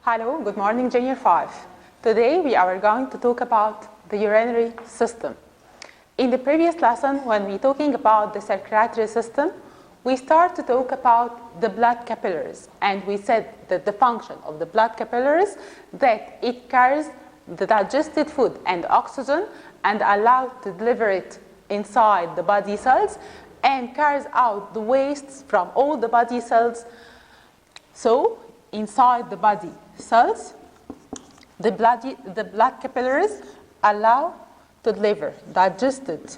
Hello, good morning, Junior 5. Today we are going to talk about the urinary system. In the previous lesson, when we were talking about the circulatory system, we start to talk about the blood capillaries, and we said that the function of the blood capillaries that it carries the digested food and oxygen and allows to deliver it inside the body cells and carries out the wastes from all the body cells. So inside the body cells, the blood capillaries allow to deliver digested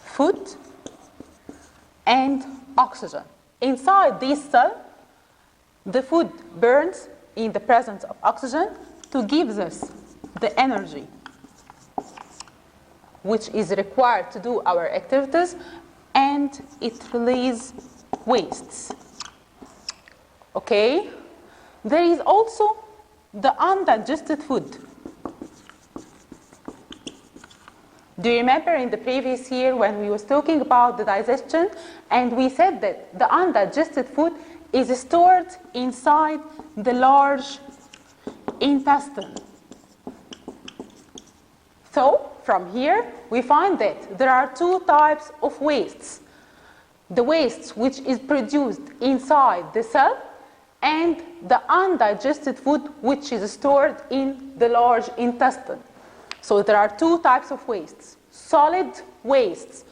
food and oxygen. Inside this cell, the food burns in the presence of oxygen to give us the energy which is required to do our activities, and it releases wastes. Okay? There is also the undigested food. Do you remember in the previous year when we was talking about the digestion, and we said that the undigested food is stored inside the large intestine. So from here we find that there are two types of wastes. The waste which is produced inside the cell and the undigested food which is stored in the large intestine. So there are two types of wastes. Solid wastes,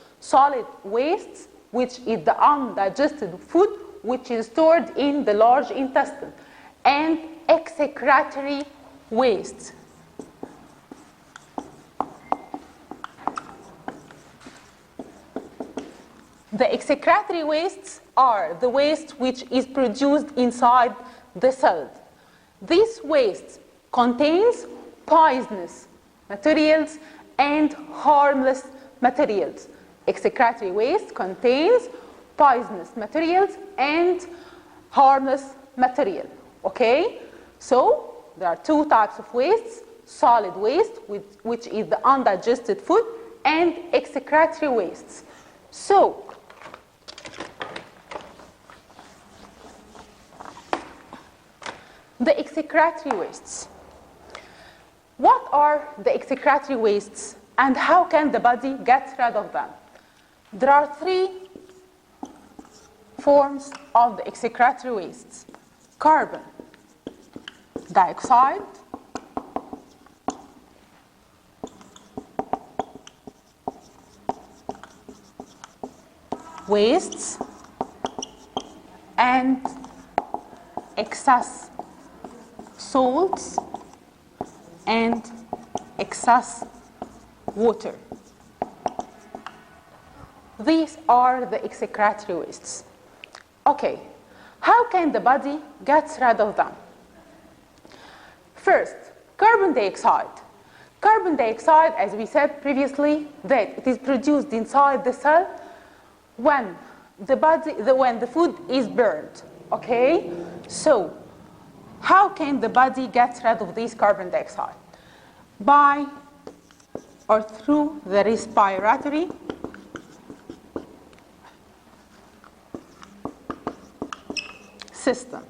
which is the undigested food which is stored in the large intestine, and execratory wastes. The execratory wastes are the waste which is produced inside the cell. This waste contains poisonous materials and harmless materials. Execratory waste contains poisonous materials and harmless material. Okay? So there are two types of wastes: solid waste, which is the undigested food, and execratory wastes. So the execratory wastes. What are the execratory wastes and how can the body get rid of them? There are three forms of the execratory wastes: carbon dioxide, wastes, and excess salts and excess water. These are the execratory wastes. Okay, how can the body get rid of them? First, carbon dioxide. Carbon dioxide, as we said previously, that it is produced inside the cell when the food is burned. Okay, so how can the body get rid of this carbon dioxide? By or through the respiratory system.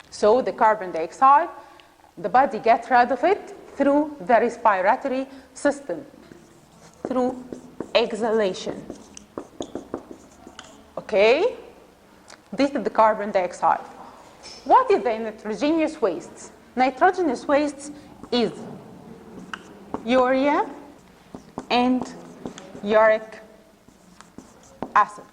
So the carbon dioxide, the body gets rid of it through the respiratory system, through exhalation. Okay? This is the carbon dioxide. What is the nitrogenous wastes? Nitrogenous wastes is urea and uric acid.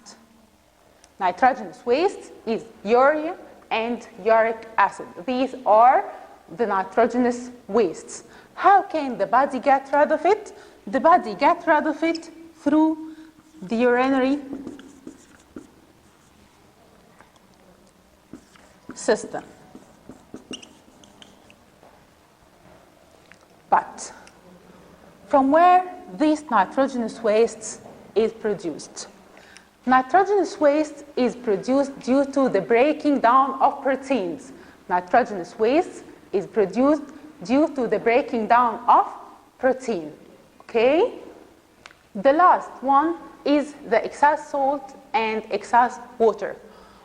Nitrogenous waste is urea and uric acid. These are the nitrogenous wastes. How can the body get rid of it? The body gets rid of it through the urinary system. But from where these nitrogenous wastes is produced? Nitrogenous waste is produced due to the breaking down of proteins. Nitrogenous waste is produced due to the breaking down of protein. Okay? The last one is the excess salt and excess water.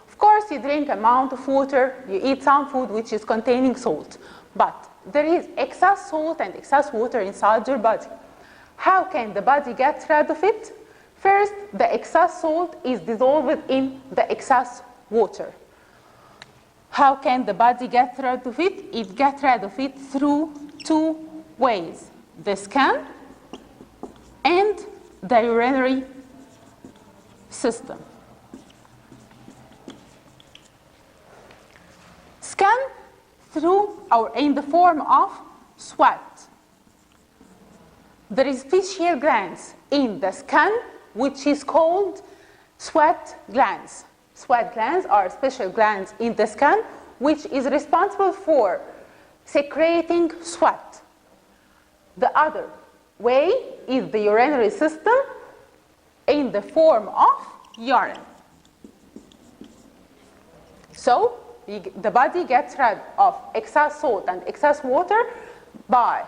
Of course, course, you drink amount of water, you eat some food which is containing salt, but there is excess salt and excess water inside your body. How can the body get rid of it? First, the excess salt is dissolved in the excess water. How can the body get rid of it? It gets rid of it through two ways: the skin and the urinary system. Skin through or in the form of sweat. There is facial glands in the skin which is called sweat glands. Sweat glands are special glands in the skin which is responsible for secreting sweat. The other way is the urinary system in the form of urine. So the body gets rid of excess salt and excess water by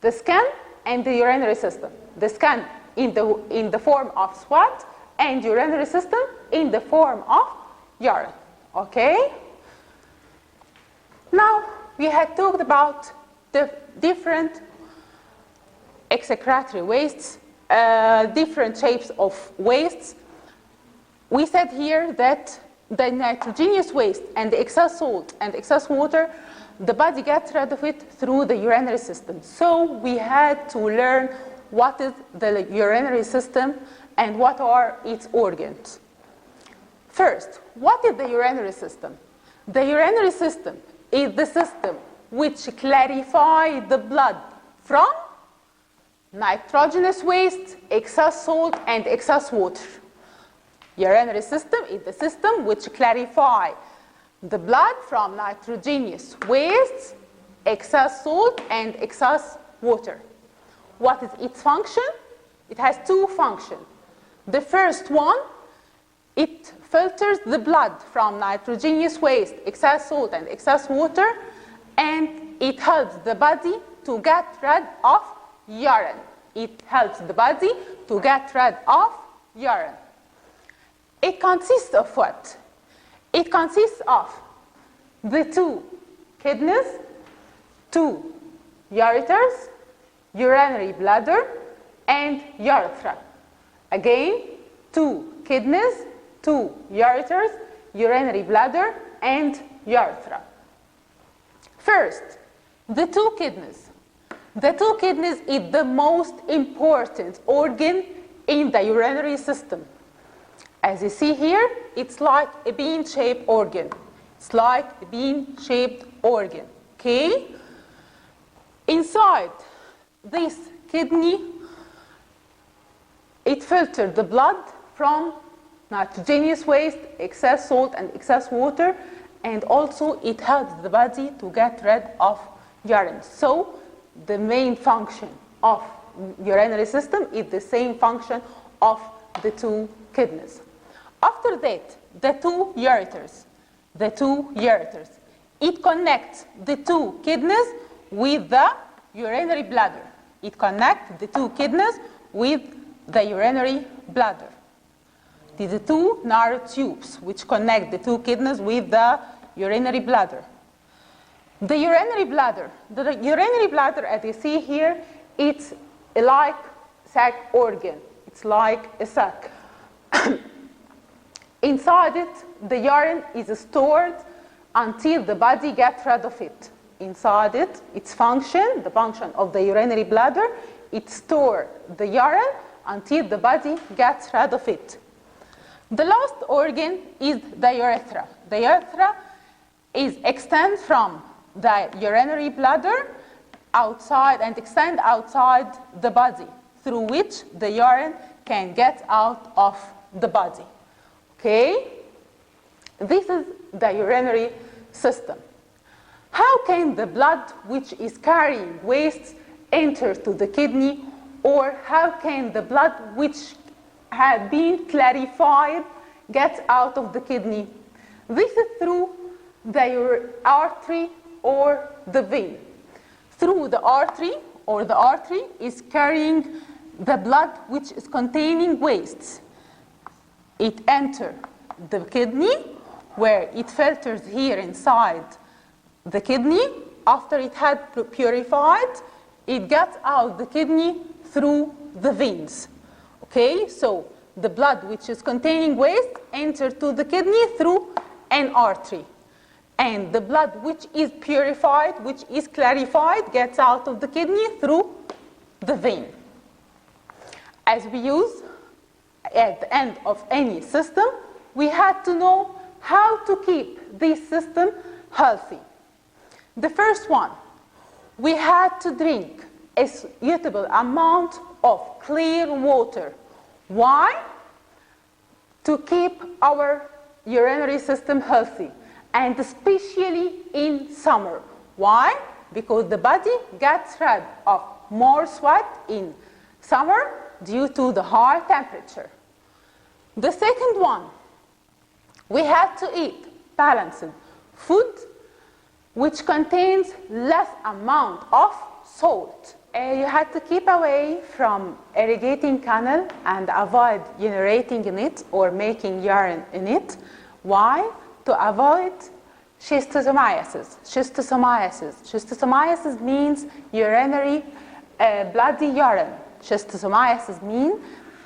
the skin and the urinary system. The skin in the form of sweat and urinary system in the form of urine. Okay? Now, we had talked about the different execratory wastes, different shapes of wastes. We said here that the nitrogenous waste and the excess salt and excess water, the body gets rid of it through the urinary system. So we had to learn what is the urinary system and what are its organs. First, what is the urinary system? The urinary system is the system which clarifies the blood from nitrogenous waste, excess salt, and excess water. Urinary system is the system which clarifies the blood from nitrogenous wastes, excess salt, and excess water. What is its function? It has two functions. The first one, it filters the blood from nitrogenous waste, excess salt, and excess water, and it helps the body to get rid of urine. It helps the body to get rid of urine. It consists of what? It consists of the two kidneys, two ureters, urinary bladder, and urethra. Again, two kidneys, two ureters, urinary bladder, and urethra. First, the two kidneys. The two kidneys is the most important organ in the urinary system. As you see here, it's like a bean-shaped organ. It's like a bean-shaped organ. Okay? Inside this kidney, it filters the blood from nitrogenous waste, excess salt, and excess water, and also it helps the body to get rid of urine. So the main function of urinary system is the same function of the two kidneys. After that, the two ureters, it connects the two kidneys with the urinary bladder. It connects the two kidneys with the urinary bladder. These are two narrow tubes which connect the two kidneys with the urinary bladder. The urinary bladder, as you see here, it's like sac organ. It's like a sac. Inside it, the urine is stored until the body gets rid of it. Inside it, its function, the function of the urinary bladder, it stores the urine until the body gets rid of it. The last organ is the urethra. The urethra extends from the urinary bladder outside and extend outside the body, through which the urine can get out of the body. Okay? This is the urinary system. How can the blood which is carrying wastes enter to the kidney, or how can the blood which had been clarified get out of the kidney? This is through the artery or the vein. Through the artery is carrying the blood which is containing wastes. It enters the kidney, where it filters here inside the kidney. After it had purified, it gets out the kidney through the veins. Okay, so the blood which is containing waste enters to the kidney through an artery. And the blood which is purified, which is clarified, gets out of the kidney through the vein. As we use at the end of any system, we had to know how to keep this system healthy. The first one, we had to drink a suitable amount of clear water. Why? To keep our urinary system healthy, and especially in summer. Why? Because the body gets rid of more sweat in summer due to the high temperature. The second one, we had to eat balanced food which contains less amount of salt. You had to keep away from irrigating canal and avoid urinating in it or making urine in it. Why? To avoid schistosomiasis. Schistosomiasis means urinary bloody urine. Schistosomiasis means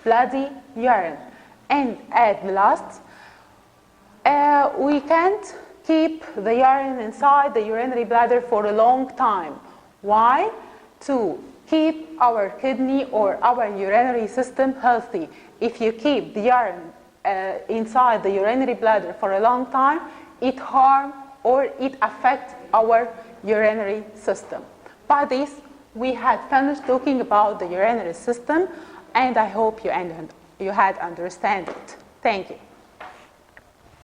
bloody urine. And at last, we can't keep the urine inside the urinary bladder for a long time. Why? To keep our kidney or our urinary system healthy. If you keep the urine inside the urinary bladder for a long time, it harms or it affects our urinary system. By this, we had finished talking about the urinary system, and I hope you had understood it. Thank you.